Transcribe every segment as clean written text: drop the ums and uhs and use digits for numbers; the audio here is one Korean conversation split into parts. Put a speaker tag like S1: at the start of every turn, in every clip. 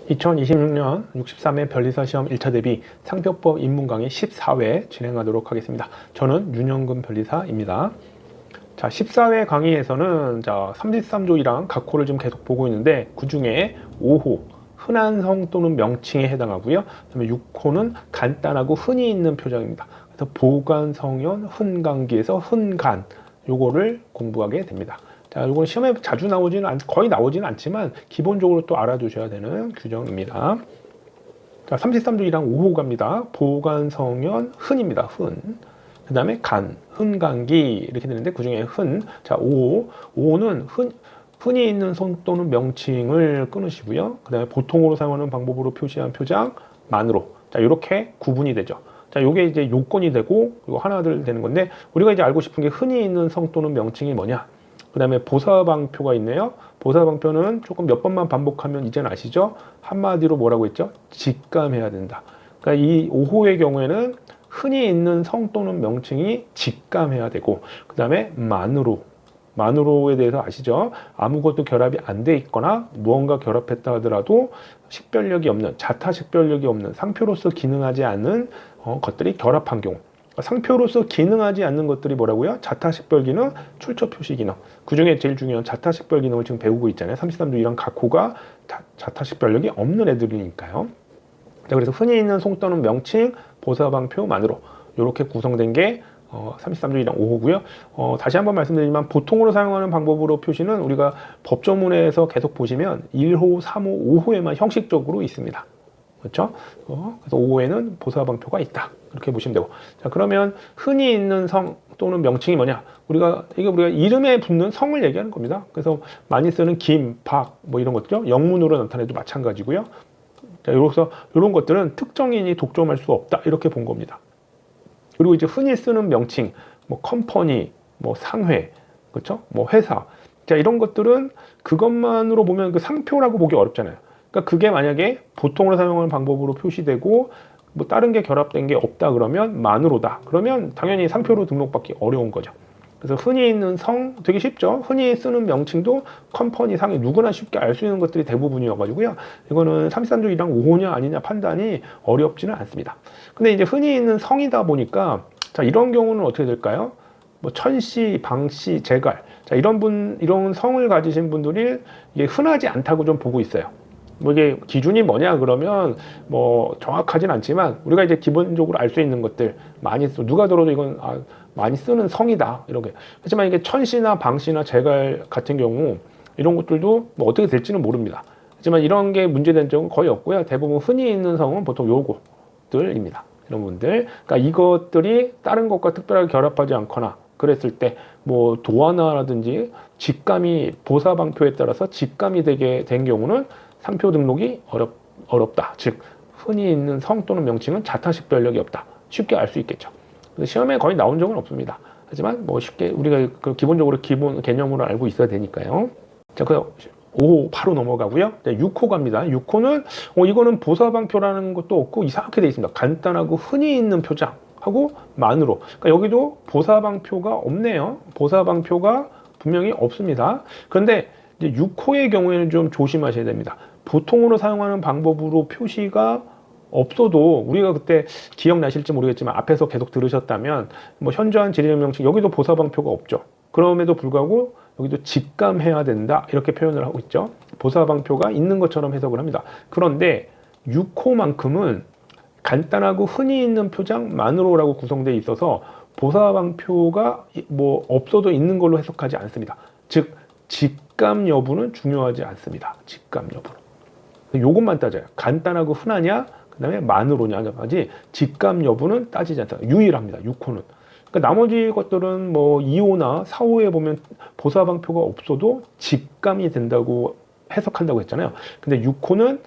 S1: 2026년 63회 변리사 시험 1차 대비 상표법 입문 강의 14회 진행하도록 하겠습니다. 저는 윤영근 변리사입니다. 자, 14회 강의에서는 33조이랑 각 호를 좀 계속 보고 있는데 그 중에 5호 흔한 성 또는 명칭에 해당하고요. 그다음에 6호는 간단하고 흔히 있는 표정입니다. 그래서 보관성현 흔간기에서 흔간 요거를 공부하게 됩니다. 자, 이건 시험에 자주 거의 나오지는 않지만 기본적으로 또 알아두셔야 되는 규정입니다. 자, 33조이랑 5호 갑니다. 보관성현 흔입니다. 흔. 그 다음에 간, 흔간기 이렇게 되는데 그 중에 흔. 자, 5호. 5호는 흔히 있는 성 또는 명칭을 끊으시고요. 그 다음에 보통으로 사용하는 방법으로 표시한 표장만으로. 자, 이렇게 구분이 되죠. 자, 요게 이제 요건이 되고 이거 하나들 되는 건데 우리가 이제 알고 싶은 게 흔히 있는 성 또는 명칭이 뭐냐? 그 다음에 보사방표가 있네요. 보사방표는 조금 몇 번만 반복하면 이제는 아시죠? 한마디로 뭐라고 했죠? 직감해야 된다. 그러니까 이 5호의 경우에는 흔히 있는 성 또는 명칭이 직감해야 되고 그 다음에 만으로에 대해서 아시죠? 아무것도 결합이 안 돼 있거나 무언가 결합했다 하더라도 식별력이 없는, 자타 식별력이 없는 상표로서 기능하지 않는 것들이 결합한 경우. 상표로서 기능하지 않는 것들이 뭐라고요? 자타식별 기능, 출처 표시 기능. 그 중에 제일 중요한 자타식별 기능을 지금 배우고 있잖아요. 33조 1항 각호가 자타식별력이 없는 애들이니까요. 자, 그래서 흔히 있는 송 또는 명칭, 보사방표만으로 이렇게 구성된 게 33조 1항 5호고요. 다시 한번 말씀드리지만 보통으로 사용하는 방법으로 표시는 우리가 법조문에서 계속 보시면 1호, 3호, 5호에만 형식적으로 있습니다. 그렇죠? 그래서 5호에는 보사방표가 있다. 이렇게 보시면 되고. 자, 그러면 흔히 있는 성 또는 명칭이 뭐냐? 우리가 이름에 붙는 성을 얘기하는 겁니다. 그래서 많이 쓰는 김, 박, 뭐 이런 것들요. 영문으로 나타내도 마찬가지고요. 자, 그래서 이런 것들은 특정인이 독점할 수 없다. 이렇게 본 겁니다. 그리고 이제 흔히 쓰는 명칭, 뭐 컴퍼니, 뭐 상회, 그렇죠? 뭐 회사. 자, 이런 것들은 그것만으로 보면 그 상표라고 보기 어렵잖아요. 그러니까 그게 만약에 보통으로 사용하는 방법으로 표시되고 뭐 다른 게 결합된 게 없다 그러면 만으로다. 그러면 당연히 상표로 등록받기 어려운 거죠. 그래서 흔히 있는 성 되게 쉽죠. 흔히 쓰는 명칭도 컴퍼니 상이 누구나 쉽게 알 수 있는 것들이 대부분이어가지고요. 이거는 33조 1항 5호냐 아니냐 판단이 어렵지는 않습니다. 근데 이제 흔히 있는 성이다 보니까 자, 이런 경우는 어떻게 될까요? 뭐 천씨, 방씨, 제갈. 자, 이런 성을 가지신 분들이 이게 흔하지 않다고 좀 보고 있어요. 뭐 이게 기준이 뭐냐 그러면 뭐 정확하진 않지만 우리가 이제 기본적으로 알 수 있는 것들 많이 누가 들어도 이건 많이 쓰는 성이다 이렇게. 하지만 이게 천씨나 방씨나 제갈 같은 경우 이런 것들도 뭐 어떻게 될지는 모릅니다. 하지만 이런 게 문제된 적은 거의 없고요. 대부분 흔히 있는 성은 보통 요거들입니다. 이런 분들. 그러니까 이것들이 다른 것과 특별하게 결합하지 않거나 그랬을 때 뭐 도화나라든지 직감이 보사방표에 따라서 직감이 되게 된 경우는 상표 등록이 어렵다. 즉 흔히 있는 성 또는 명칭은 자타식별력이 없다. 쉽게 알 수 있겠죠. 시험에 거의 나온 적은 없습니다. 하지만 뭐 쉽게 우리가 그 기본적으로 기본 개념으로 알고 있어야 되니까요. 자, 그 5호 바로 넘어가고요. 6호 갑니다. 6호는 이거는 보사방표라는 것도 없고 이상하게 되어 있습니다. 간단하고 흔히 있는 표장하고 만으로. 그러니까 여기도 보사방표가 없네요. 보사방표가 분명히 없습니다. 그런데 이제 6호의 경우에는 좀 조심하셔야 됩니다. 보통으로 사용하는 방법으로 표시가 없어도 우리가 그때 기억나실지 모르겠지만 앞에서 계속 들으셨다면 뭐 현저한 지리명칭 여기도 보사방표가 없죠. 그럼에도 불구하고 여기도 직감해야 된다 이렇게 표현을 하고 있죠. 보사방표가 있는 것처럼 해석을 합니다. 그런데 6호만큼은 간단하고 흔히 있는 표장만으로라고 구성되어 있어서 보사방표가 뭐 없어도 있는 걸로 해석하지 않습니다. 즉 직감 여부는 중요하지 않습니다. 직감 여부. 요것만 따져요. 간단하고 흔하냐, 그 다음에 만으로냐까지 직감 여부는 따지지 않다. 유일합니다. 6호는. 그러니까 나머지 것들은 뭐 2호나 4호에 보면 보사방표가 없어도 직감이 된다고 해석한다고 했잖아요. 근데 6호는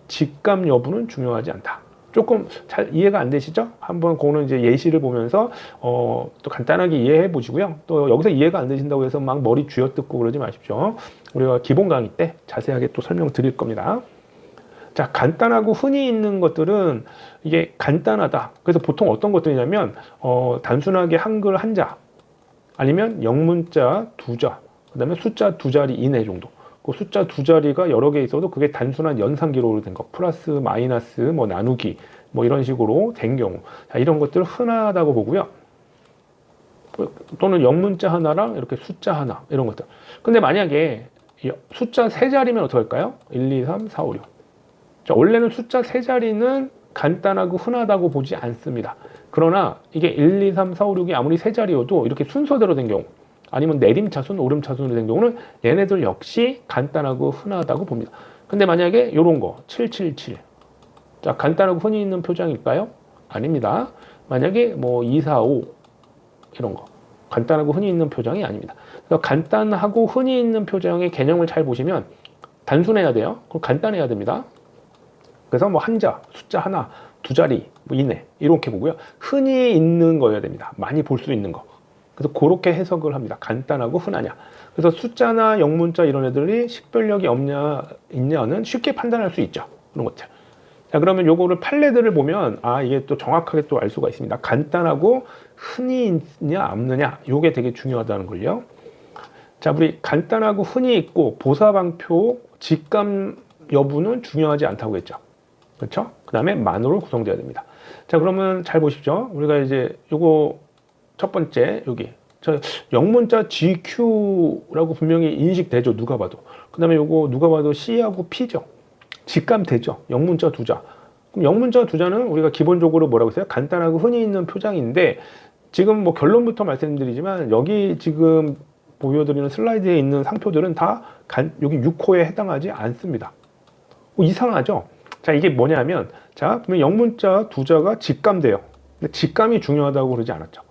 S1: 직감 여부는 중요하지 않다. 조금 잘 이해가 안 되시죠? 한번 그거는 이제 예시를 보면서 또 간단하게 이해해 보시고요. 또 여기서 이해가 안 되신다고 해서 막 머리 쥐어뜯고 그러지 마십시오. 우리가 기본 강의 때 자세하게 또 설명드릴 겁니다. 자, 간단하고 흔히 있는 것들은 이게 간단하다. 그래서 보통 어떤 것들이냐면 단순하게 한글 한자 아니면 영문자 두자 그 다음에 숫자 두 자리 이내 정도 그 숫자 두 자리가 여러 개 있어도 그게 단순한 연산 기록으로 된 거, 플러스, 마이너스, 뭐 나누기, 뭐 이런 식으로 된 경우, 자, 이런 것들 흔하다고 보고요. 또는 영문자 하나랑 이렇게 숫자 하나, 이런 것들. 근데 만약에 숫자 세 자리면 어떡할까요? 1, 2, 3, 4, 5, 6. 자, 원래는 숫자 세 자리는 간단하고 흔하다고 보지 않습니다. 그러나 이게 1, 2, 3, 4, 5, 6이 아무리 세 자리여도 이렇게 순서대로 된 경우, 아니면 내림차순, 오름차순으로 된 경우는 얘네들 역시 간단하고 흔하다고 봅니다. 근데 만약에 이런 거 777, 자, 간단하고 흔히 있는 표장일까요? 아닙니다. 만약에 뭐 2, 4, 5 이런 거 간단하고 흔히 있는 표장이 아닙니다. 그래서 간단하고 흔히 있는 표장의 개념을 잘 보시면 단순해야 돼요. 그럼 간단해야 됩니다. 그래서 뭐 한자, 숫자 하나, 두 자리 뭐 이내 이렇게 보고요. 흔히 있는 거여야 됩니다. 많이 볼 수 있는 거. 그래서 그렇게 해석을 합니다. 간단하고 흔하냐. 그래서 숫자나 영문자 이런 애들이 식별력이 없냐 있냐는 쉽게 판단할 수 있죠. 그런 것들. 자, 그러면 요거를 판례들을 보면 이게 또 정확하게 또 알 수가 있습니다. 간단하고 흔히 있냐 없느냐 요게 되게 중요하다는 걸요. 자, 우리 간단하고 흔히 있고 보사방표 직감 여부는 중요하지 않다고 했죠. 그렇죠? 그 다음에 만으로 구성되어야 됩니다. 자, 그러면 잘 보십시오. 우리가 이제 요거 첫 번째 여기 저 영문자 GQ라고 분명히 인식되죠. 누가 봐도. 그 다음에 요거 누가 봐도 C하고 P죠. 직감되죠. 영문자 두 자. 그럼 영문자 두 자는 우리가 기본적으로 뭐라고 했어요? 간단하고 흔히 있는 표장인데 지금 뭐 결론부터 말씀드리지만 여기 지금 보여드리는 슬라이드에 있는 상표들은 다 여기 6호에 해당하지 않습니다. 이상하죠? 자, 이게 뭐냐면 자, 보면 영문자 두 자가 직감돼요. 근데 직감이 중요하다고 그러지 않았죠.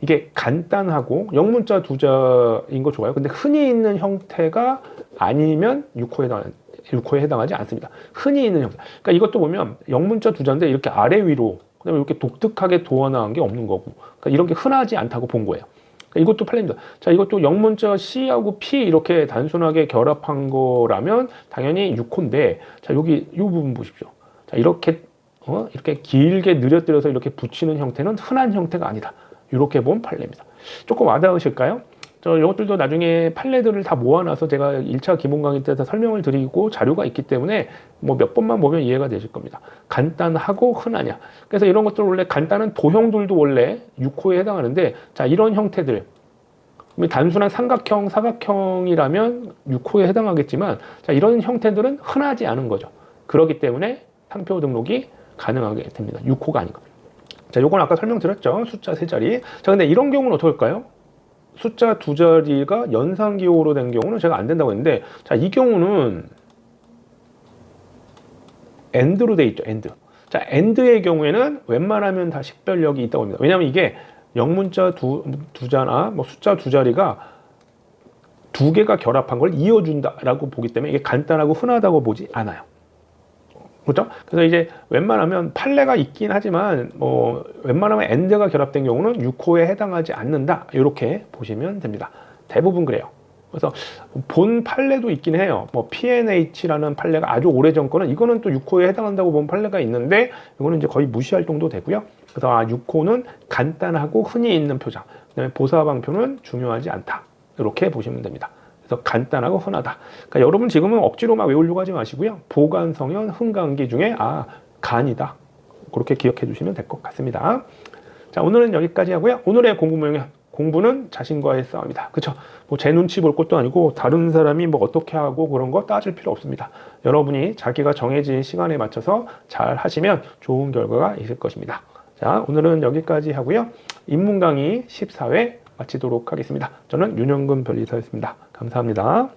S1: 이게 간단하고 영문자 두 자인 거 좋아요. 근데 흔히 있는 형태가 아니면 6호에 해당하지 않습니다. 흔히 있는 형태. 그러니까 이것도 보면 영문자 두 자인데 이렇게 아래 위로 그다음에 이렇게 독특하게 도어나간 게 없는 거고. 그러니까 이런 게 흔하지 않다고 본 거예요. 그러니까 이것도 판례입니다. 자, 이것도 영문자 C하고 P 이렇게 단순하게 결합한 거라면 당연히 6호인데 자, 여기 이 부분 보십시오. 자, 이렇게 이렇게 길게 느려뜨려서 이렇게 붙이는 형태는 흔한 형태가 아니다. 이렇게 본 판례입니다. 조금 와닿으실까요? 이것들도 나중에 판례들을 다 모아놔서 제가 1차 기본 강의 때 설명을 드리고 자료가 있기 때문에 뭐 몇 번만 보면 이해가 되실 겁니다. 간단하고 흔하냐. 그래서 이런 것들 원래 간단한 도형들도 원래 6호에 해당하는데 자, 이런 형태들 단순한 삼각형, 사각형이라면 6호에 해당하겠지만 자, 이런 형태들은 흔하지 않은 거죠. 그렇기 때문에 상표 등록이 가능하게 됩니다. 6호가 아닌 겁니다. 자, 요건 아까 설명드렸죠. 숫자 세 자리. 자, 근데 이런 경우는 어떨까요? 숫자 두 자리가 연산기호로 된 경우는 제가 안 된다고 했는데, 자, 이 경우는 AND로 돼 있죠. AND. 자, AND의 경우에는 웬만하면 다 식별력이 있다고 합니다. 왜냐하면 이게 영문자 두 자나 뭐 숫자 두 자리가 두 개가 결합한 걸 이어준다라고 보기 때문에 이게 간단하고 흔하다고 보지 않아요. 그렇죠? 그래서 이제 웬만하면 판례가 있긴 하지만 뭐 웬만하면 AND가 결합된 경우는 6호에 해당하지 않는다 이렇게 보시면 됩니다. 대부분 그래요. 그래서 본 판례도 있긴 해요. 뭐 P&H라는 판례가 아주 오래전 거는 이거는 또 6호에 해당한다고 본 판례가 있는데 이거는 이제 거의 무시할 정도 되고요. 그래서 6호는 간단하고 흔히 있는 표장, 그다음에 보사방표는 중요하지 않다 이렇게 보시면 됩니다. 그래서 간단하고 흔하다. 그러니까 여러분 지금은 억지로 막 외우려고 하지 마시고요. 보관성현, 흥간기 중에 간이다. 그렇게 기억해 주시면 될 것 같습니다. 자, 오늘은 여기까지 하고요. 오늘의 공부는 자신과의 싸움이다. 그렇죠? 뭐 제 눈치 볼 것도 아니고 다른 사람이 뭐 어떻게 하고 그런 거 따질 필요 없습니다. 여러분이 자기가 정해진 시간에 맞춰서 잘 하시면 좋은 결과가 있을 것입니다. 자, 오늘은 여기까지 하고요. 인문 강의 14회 마치도록 하겠습니다. 저는 윤영근 변리사였습니다. 감사합니다.